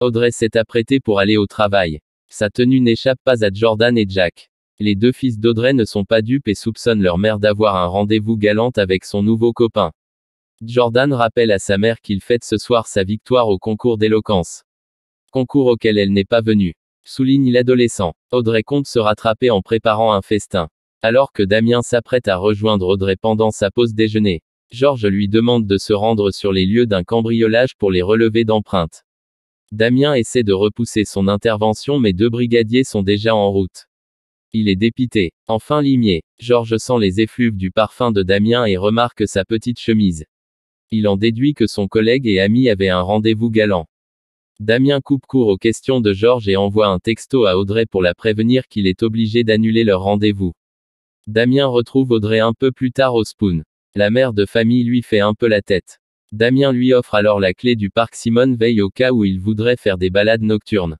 Audrey s'est apprêtée pour aller au travail. Sa tenue n'échappe pas à Jordan et Jack. Les deux fils d'Audrey ne sont pas dupes et soupçonnent leur mère d'avoir un rendez-vous galant avec son nouveau copain. Jordan rappelle à sa mère qu'il fête ce soir sa victoire au concours d'éloquence. Concours auquel elle n'est pas venue. Souligne l'adolescent. Audrey compte se rattraper en préparant un festin. Alors que Damien s'apprête à rejoindre Audrey pendant sa pause déjeuner, Georges lui demande de se rendre sur les lieux d'un cambriolage pour les relevés d'empreintes. Damien essaie de repousser son intervention mais deux brigadiers sont déjà en route. Il est dépité. Enfin limier, Georges sent les effluves du parfum de Damien et remarque sa petite chemise. Il en déduit que son collègue et ami avait un rendez-vous galant. Damien coupe court aux questions de Georges et envoie un texto à Audrey pour la prévenir qu'il est obligé d'annuler leur rendez-vous. Damien retrouve Audrey un peu plus tard au Spoon. La mère de famille lui fait un peu la tête. Damien lui offre alors la clé du parc Simone Veil au cas où il voudrait faire des balades nocturnes.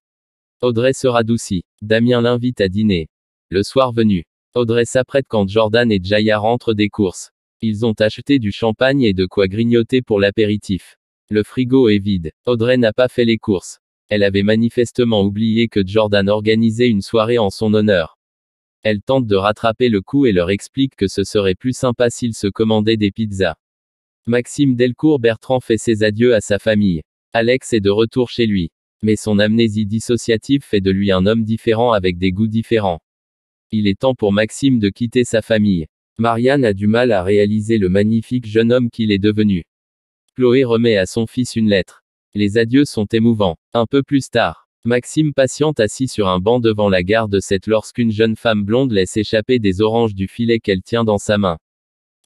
Audrey se radoucit. Damien l'invite à dîner. Le soir venu, Audrey s'apprête quand Jordan et Jaya rentrent des courses. Ils ont acheté du champagne et de quoi grignoter pour l'apéritif. Le frigo est vide. Audrey n'a pas fait les courses. Elle avait manifestement oublié que Jordan organisait une soirée en son honneur. Elle tente de rattraper le coup et leur explique que ce serait plus sympa s'ils se commandaient des pizzas. Maxime Delcourt-Bertrand fait ses adieux à sa famille. Alex est de retour chez lui. Mais son amnésie dissociative fait de lui un homme différent avec des goûts différents. Il est temps pour Maxime de quitter sa famille. Marianne a du mal à réaliser le magnifique jeune homme qu'il est devenu. Chloé remet à son fils une lettre. Les adieux sont émouvants. Un peu plus tard, Maxime patiente assis sur un banc devant la gare de Sète lorsqu'une jeune femme blonde laisse échapper des oranges du filet qu'elle tient dans sa main.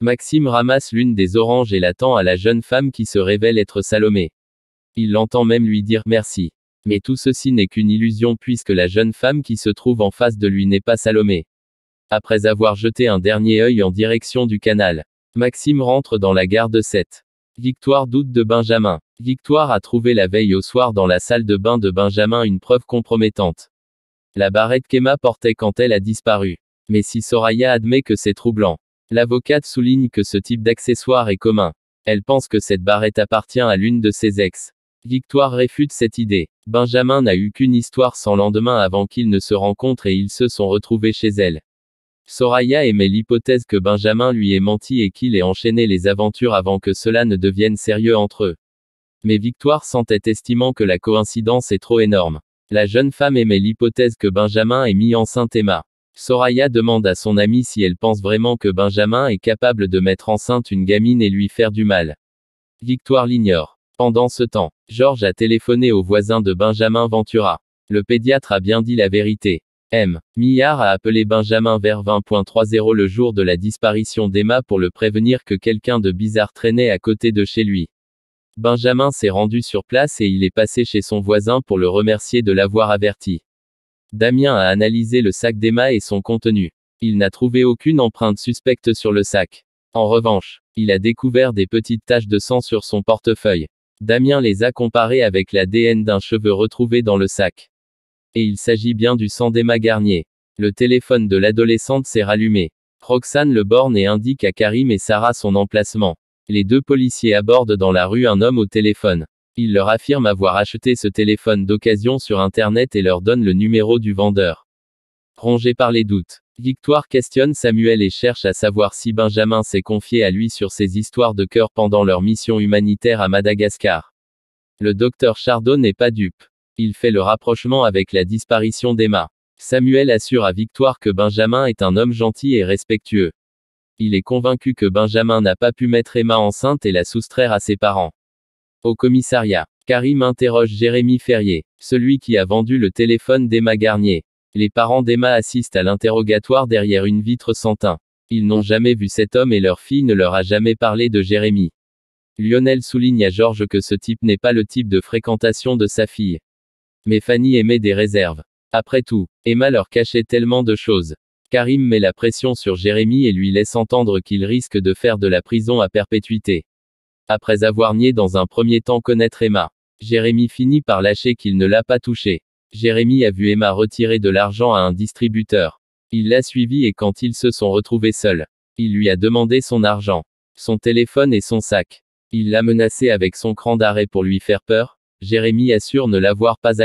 Maxime ramasse l'une des oranges et la tend à la jeune femme qui se révèle être Salomé. Il l'entend même lui dire merci. Mais tout ceci n'est qu'une illusion puisque la jeune femme qui se trouve en face de lui n'est pas Salomé. Après avoir jeté un dernier œil en direction du canal, Maxime rentre dans la gare de Sète. Victoire doute de Benjamin. Victoire a trouvé la veille au soir dans la salle de bain de Benjamin une preuve compromettante. La barrette qu'Emma portait quand elle a disparu. Mais si Soraya admet que c'est troublant, l'avocate souligne que ce type d'accessoire est commun. Elle pense que cette barrette appartient à l'une de ses ex. Victoire réfute cette idée. Benjamin n'a eu qu'une histoire sans lendemain avant qu'ils ne se rencontrent et ils se sont retrouvés chez elle. Soraya émet l'hypothèse que Benjamin lui ait menti et qu'il ait enchaîné les aventures avant que cela ne devienne sérieux entre eux. Mais Victoire s'entête estimant que la coïncidence est trop énorme. La jeune femme émet l'hypothèse que Benjamin ait mis enceinte Emma. Soraya demande à son amie si elle pense vraiment que Benjamin est capable de mettre enceinte une gamine et lui faire du mal. Victoire l'ignore. Pendant ce temps, Georges a téléphoné au voisin de Benjamin Ventura. Le pédiatre a bien dit la vérité. M. Millard a appelé Benjamin vers 20h30 le jour de la disparition d'Emma pour le prévenir que quelqu'un de bizarre traînait à côté de chez lui. Benjamin s'est rendu sur place et il est passé chez son voisin pour le remercier de l'avoir averti. Damien a analysé le sac d'Emma et son contenu. Il n'a trouvé aucune empreinte suspecte sur le sac. En revanche, il a découvert des petites taches de sang sur son portefeuille. Damien les a comparées avec l'ADN d'un cheveu retrouvé dans le sac. Et il s'agit bien du sang d'Emma Garnier. Le téléphone de l'adolescente s'est rallumé. Roxane le borne et indique à Karim et Sarah son emplacement. Les deux policiers abordent dans la rue un homme au téléphone. Il leur affirme avoir acheté ce téléphone d'occasion sur Internet et leur donne le numéro du vendeur. Rongé par les doutes, Victoire questionne Samuel et cherche à savoir si Benjamin s'est confié à lui sur ses histoires de cœur pendant leur mission humanitaire à Madagascar. Le docteur Chardot n'est pas dupe. Il fait le rapprochement avec la disparition d'Emma. Samuel assure à Victoire que Benjamin est un homme gentil et respectueux. Il est convaincu que Benjamin n'a pas pu mettre Emma enceinte et la soustraire à ses parents. Au commissariat, Karim interroge Jérémy Ferrier, celui qui a vendu le téléphone d'Emma Garnier. Les parents d'Emma assistent à l'interrogatoire derrière une vitre sans teint. Ils n'ont jamais vu cet homme et leur fille ne leur a jamais parlé de Jérémy. Lionel souligne à Georges que ce type n'est pas le type de fréquentation de sa fille. Mais Fanny émet des réserves. Après tout, Emma leur cachait tellement de choses. Karim met la pression sur Jérémy et lui laisse entendre qu'il risque de faire de la prison à perpétuité. Après avoir nié dans un premier temps connaître Emma, Jérémy finit par lâcher qu'il ne l'a pas touchée. Jérémy a vu Emma retirer de l'argent à un distributeur. Il l'a suivi et quand ils se sont retrouvés seuls, il lui a demandé son argent, son téléphone et son sac. Il l'a menacé avec son cran d'arrêt pour lui faire peur. Jérémy assure ne l'avoir pas